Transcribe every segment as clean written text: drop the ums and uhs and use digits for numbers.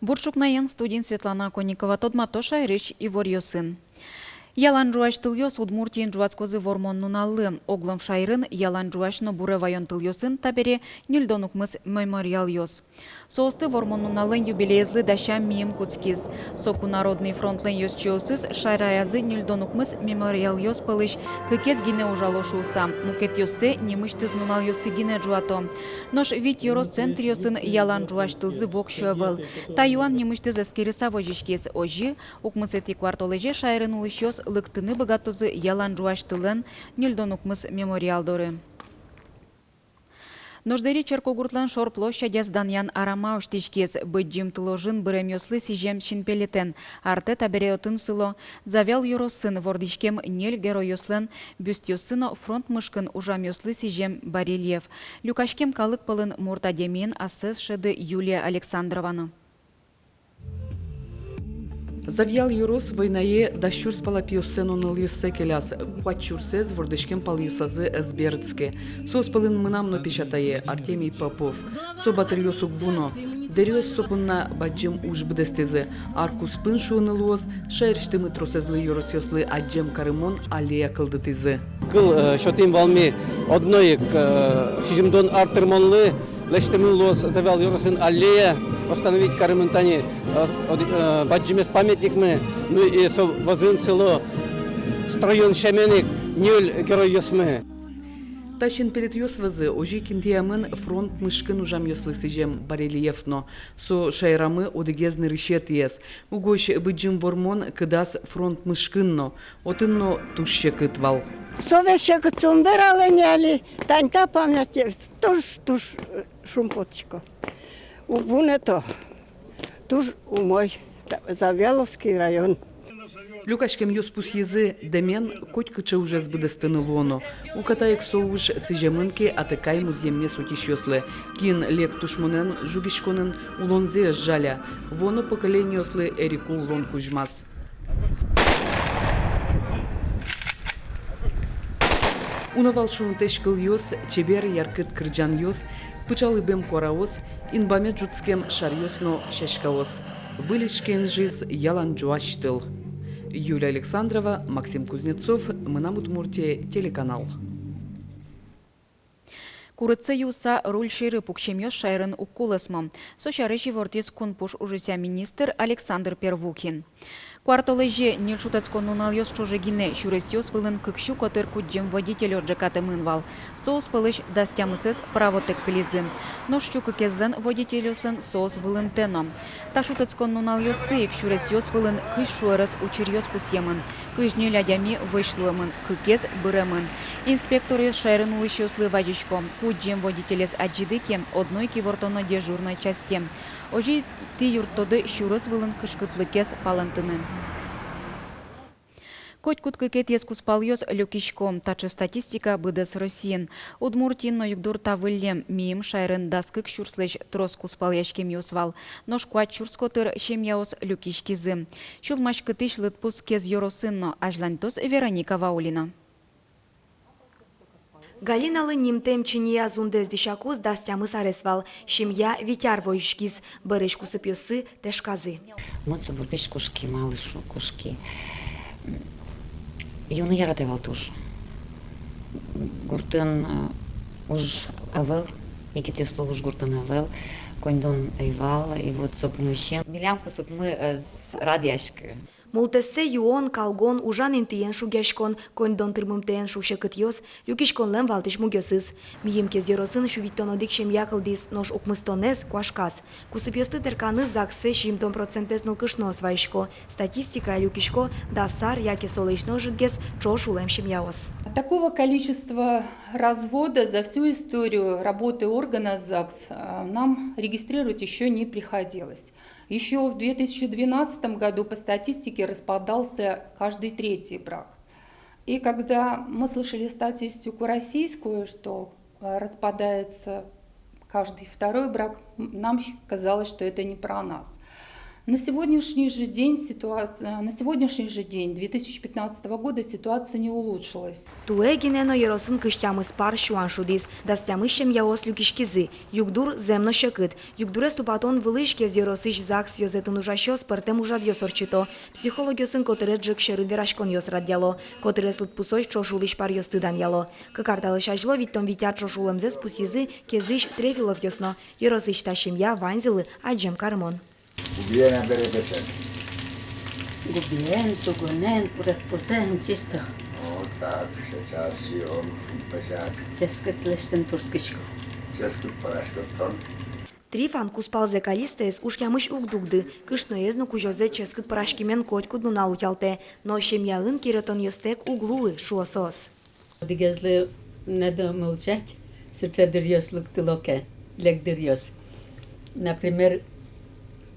Бурчукнаен студент Светлана Конникова тодматоша речь и ворьё сын. Ялан жуаш тыльёс Удмуртиин жуацкозы вормон нуналлы. Оглом шайрын ялан жуаш но буре вайон тыльёсын табере нюльдонукмыз мемориал ёс. Соосты вормон нуналлын юбилеезлы дащам мием куцкиз. Соку народный фронтлын ёс чиосыз шайраязы нюльдонукмыз мемориал ёс пылыш кыкез гине ужалошуса. Мукет ёссе немыштыз нунал ёсы гине жуато. Нош вит ёрос центр ёсын ялан жуаш тылзы вок шуевыл. Таюан немыштыз эскери савожишкез ожи, укмысети квартолеже шайрын улыш ёс лыктыны богатозы ялан жуаштылын нюльдонукмыз мемориалдоры. Нождери черкогуртлан шор площадя зданиян арама уштишкез быджим тыложын быремёслы сижем шинпелетен арте табереотын сыло завял юросын вордишкем нель геройослен бюстьосыно фронт мышкын ужамёслы сижем барельеф. Люкашкем калык пылын муртадемин ассес шеды Юлия Александрована. Завял юрос войнае дащур спала пиосену ныльюсе келяс, куачурсез вордышкем палюсазы эсбердске. Соспалын мынамно печатае Артемий Попов. Собатыр йосук буно. Дерёс сопунна баджем уж бдестезе. Аркус пыншу нылуоз, шайрштымы тросезлы юрос йослы аджем карымон аллея кылдытызы. Кыл шотим валми одной шижимдон артырмонлы, лештемын лос завял юросын аллея, восстановить карымынтани баджимес памятник мы, ну и со возын село строен шеменик, нюль герой ёсмы. Тащин перед ёсвазы ожи кинтиямын фронт мышкын ужам ёслы сижем барельефно. Со шайрамы одыгезны решет ес. Угош быджим вормон кыдас фронт мышкынно. Отынно тушще кытвал. Совещек цумбералени, танька памяти, туш шумпотчко. Вуне то, туш у мой Завьяловский район. Люкашкем юспус езы демен котькача уже сбыдестыны лоно. У катаек соуж сижемынке атыкай муземме сутиш ёслы. Кин лек тушмонен жугишконын улонзе жаля. Воно поколение ёслы эрику улон кужмас. Унавал шунтешкыл ёс, чебер яркыт кырджан ёс, пычалы бем кораос, инбамет жутскем шар ёсно шашкаос. Вылечкен жиз ялан жуаштыл. Юлия Александрова, Максим Кузнецов, Мынам Удмуртия, телеканал. Курыцы юса руль ширы пукшемёс шайрын уккулысмы. Сошарыжи вортис кунпуш ужыся министр Александр Первухин. Кварталыже нельшутацко нунал ёс чужегине шурес ёс вылын кыкшу котыр куджем водитель джекаты мынвал. Соус пылыш дастямысыз правотек клизы. Но щука кезден водитель ёслын соус вылын тено. Ташутацко нунал ёс сыйк шурес ёс вылын кыш шуэрас учир ёс пусемын. Кыш нелядями вышлуэмын, кыкез быремын. Инспектор ёс шайрын улыш ёслы вадичко. Куджем водителес аджидыке одной кивортоно дежурной части. Ожи ты юртоды шурыс вылын кышкытлыкес палантыны. Коть куткыкет ескус палёс люкишком, тачы статистика быдыс Россиин. Удмуртин но югдур тавыллем миим шайрын даскык шурслыш троскус паляшкем юсвал. Нож куат шурскотыр шемьяос люкишкизы. Шулмаш кытыш лытпус кез йоросынно, ажлантос Вероника Ваулина. Галиналы нимтем чиния зундез дишакуз дастямыс аресвал. Шемья витяр воишкиз, бырыш кусып ёсы тешказы. Моцу бурдыш кошки, малышу кошки. Юны яратывал туж. Гуртын уж авел, якит ёсло уж гуртын авел, кондон айвал, и вот сопмыщен. Милямку соп мы с радяшкы. Мултессе юон калгон ужан интиен шугяшкон, кондон тырмымтен шушекыт ёс, юкишкон лем валтыш мугёсыз. Мием кез йоросын шувиттонодик шемья кылдис, нож укмыстонез куашкас. Кусып ёсты терканы заксе 60% нылкышнос вайшко. Статистика юкишко да сар яке солышно жыгес чош улем шемьяос. Такого количества развода за всю историю работы органа ЗАГС нам регистрировать еще не приходилось. Еще в 2012 году по статистике распадался каждый третий брак. И когда мы слышали статистику российскую, что распадается каждый второй брак, нам казалось, что это не про нас. На сегодняшний же день 2015 года ситуация не улучшилась. Туегінено єросин киштями спар шуаншудис, дастямищем яос люкішкізи, юкдур земно щекит, юкдуре ступатон величке з єросиш закс йозетун ужащо спертем ужад йосорчито, психолог йосин котере джик шерин вірашкон йос радяло, котере слід пусой чошулиш пар йостидан яло. Какартали шажло відтом вітя чошулемзе спусізи, кезиш трефілов йосно, єросиш та щем'я ванзіли, аджем кармон. Губієна бере бесед. Губієн, сугунен, порядпозен, чисто. Отак, сейчас йом, песяк. Цескет лештен турскичко. Ческут парашкоттон. Трифан куспалзе калистес ушямыш угдугды, кышноезно кужозе ческыт парашкимен котькудну налутялте, но щемьялын киретон йостек углуы шуосос. Дигезли не домолчать, сучедирьос луктылоке, легдирьос. Например,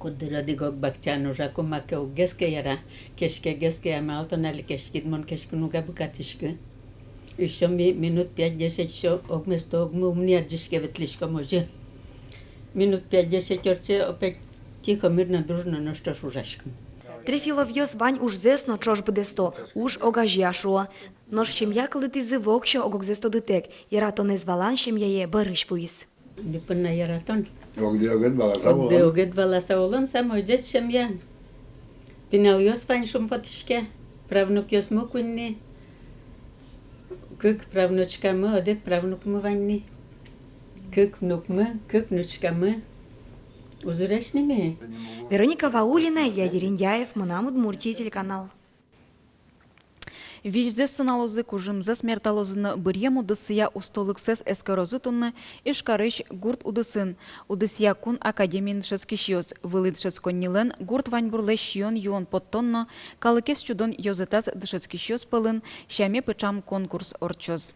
кудыра дигок бакчану жаку маке угеске яра, кешке геске амалтон али кешкидмон кешкунуга букатишкы. Еще минут 5-10 еще огместо огму умния джишке ветлишко може. Минут 5-10 орце опять тихо, мирно, дружно, но что ж ужашком. Трефілов йос вань уж зесно чош буде сто, уж огажяшуо. Но ж щем'я коли ти зивок, що огокзесто дитек, яра не звалан щем'яє бериш вуїс. Дипына яратон. Огде огет баласа Огде olan. огет баласа олон самой джет шемьян. Пинал йос вань шумпотишке, правнук йос мукунни. Кык правнучкамы, одет правнукмы ванни. Кык внукмы, кык внучкамы. Узурешними. Вероника Ваулина, Ядерин Яев, Мынам Удмуртия, телеканал. Вичзе сыналозы кужымзы смерталозыны бұрем удысыя устолыксыз эскорозы ишкарыш гурт удысын. Удысия кун академиин шескишиоз. Вылыт шесконнилен гурт ваньбурле шион юон подтонно, калыкес чудон йозытаз дышескишиоз пылын, шаме пычам конкурс орчоз.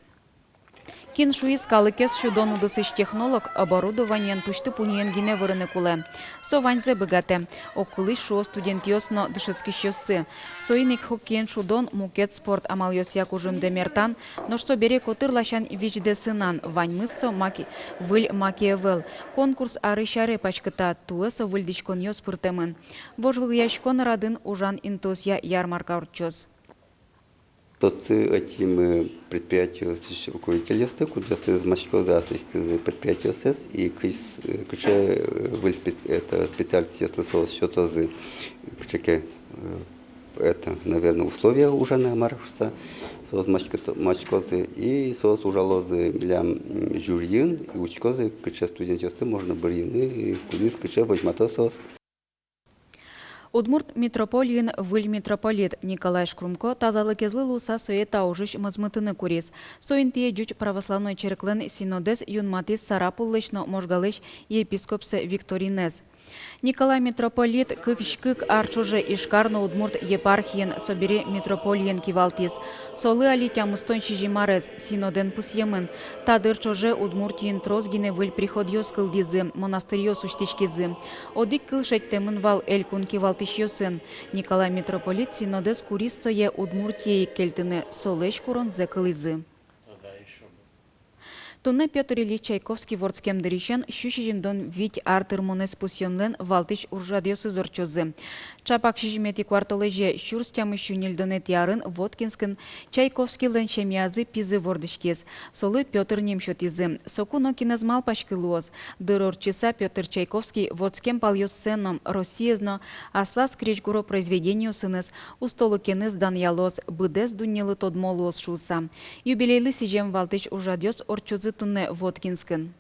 Кин шуиз калыкес шудон удысыш технолог оборудованиен тушты пуниен гине вырыны куле. Со ваньзе быгате. Окулыш шуо студент йосно дышецкишёсы. Соиник хоккейн шудон мукет спорт амал йосия кужым демертан, но что бере котырлашан вичде сынан ваньмыссо выль макиевел. Конкурс ары-шары пачкыта туэсо выльдичкон йос пыртемын. Вожвыл яшкон радын ужан интосия ярмарка урчоз. Этим предприятию руководитель куда из Москвы заслышали предприятие СС и куча это специальность если соус что-то за это наверное условия уже на маршруте соус Москвы и соус ужалозы милям жюриен и учкозы куча студентов можно брины и кудис куча возьмато соус. Удмурт митрополиин выль митрополит Николай Шкрумко тазалыкезлы луса сое таужыш мызмытыны курис. Соинтие жуч православной черклен синодес юнматис сарапуллышно можгалыш епископсе Викторинез. Николай митрополит кык арчуже ишкарно удмурт епархиен собере митрополиен кивалтис. Солы али тямыстон шижимарез синоден пусьемын. Тадыр чоже удмуртиен трозгине выль приходьос кылдизы, монастырьос уштичкизы. Одик кыл шеттемын вал элькун кивалтишьосын. Николай митрополит синодес курис сое удмуртией кельтыны солеш куронзе кылизы. Тунне Петр Ильич Чайковский вордскем дырищен щущижимдон вить артыр монес пусьемлен валтыш уржадиосы зорчозы. Чапак шижимети кварталеже щурстямы щунильдонет ярын Воткинскин Чайковский ленчемязы пизы вордышкез. Солы Петр немшотизы. Сокуно кинезмал пашкылуоз. Дырорчиса Петр Чайковский вордскем пальёсценом Россиезно аслас кречгуро произведению сынес устолы кенез даньялоз быдес дуннелы тодмолуоз шуса. Юбилейлы сижем валтыш уржадиос орчозы тунне Воткинскин.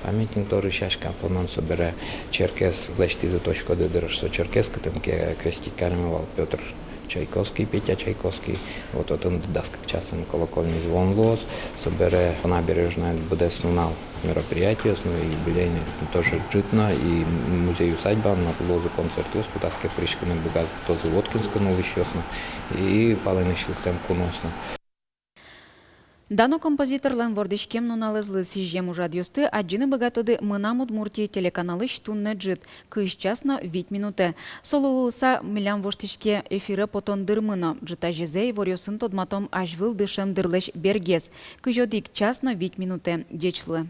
Памятник тоже шашка, понон собере Черкес, лечти за точку дедерш, со Черкес, катынке крестить кармывал Петр Чайковский, Петя Чайковский, вот он даст как часом колокольный звон лос, собере по набережной буде снунал мероприятие, ну и юбилейный тоже джитно, и музей усадьба, на лозу концертиус, путаске пришканы богаз, тоже Воткинскому лищосно, и паленый шлихтем куносно. Дано композитор лен вордышкем нуналезлы сижем ужадьосты, аджины богатоды Мынам Удмуртии телеканалы штунне джит, кыш часно 5 минуте. Солулыса милям воштышке эфиры потон дырмыно, джита жезей ворьосын тодматом ажвыл дышем дырлеш бергес, кыжодик часно 5 минуте, дечлы.